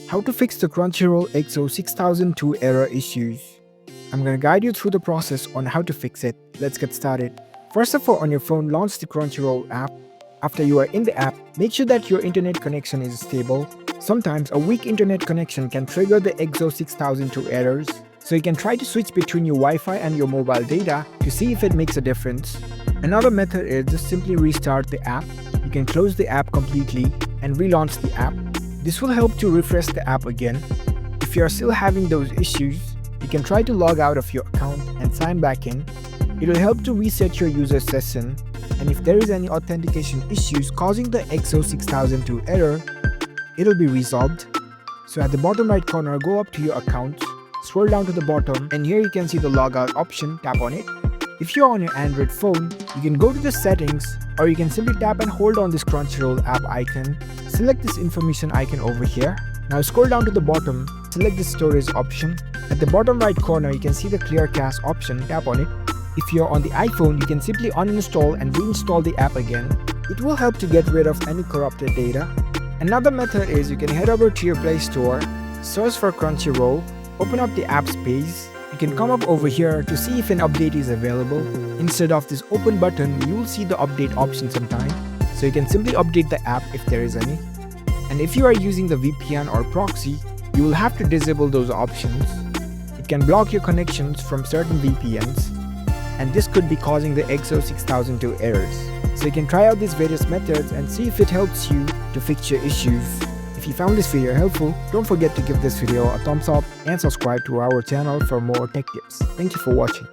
How to fix the Crunchyroll EXO 6002 error issues. I'm gonna guide you through the process on how to fix it. Let's get started. First of all, on your phone, launch the Crunchyroll app. After you are in the app, make sure that your internet connection is stable. Sometimes a weak internet connection can trigger the EXO 6002 errors, so you can try to switch between your Wi-Fi and your mobile data to see if it makes a difference. Another method is just simply restart the app. You can close the app completely and relaunch the app. This will help to refresh the app again. If you are still having those issues, you can try to log out of your account and sign back in. It will help to reset your user session, and if there is any authentication issues causing the EXO 6002 error, it will be resolved. So at the bottom right corner, go up to your account, scroll down to the bottom, and here you can see the logout option. Tap on it. If you're on your Android phone, you can go to the settings, or you can simply tap and hold on this Crunchyroll app icon. Select this information icon over here. Now scroll down to the bottom, select the storage option. At the bottom right corner, you can see the clear cache option. Tap on it. If you're on the iPhone, you can simply uninstall and reinstall the app again. It will help to get rid of any corrupted data. Another method is you can head over to your Play Store, search for Crunchyroll, open up the apps page. You can come up over here to see if an update is available. Instead of this open button, you will see the update option sometime. So you can simply update the app if there is any. And if you are using the VPN or proxy, you will have to disable those options. It can block your connections from certain VPNs, and this could be causing the EXO 6002 errors. So you can try out these various methods and see if it helps you to fix your issues. If you found this video helpful, don't forget to give this video a thumbs up and subscribe to our channel for more tech tips. Thank you for watching.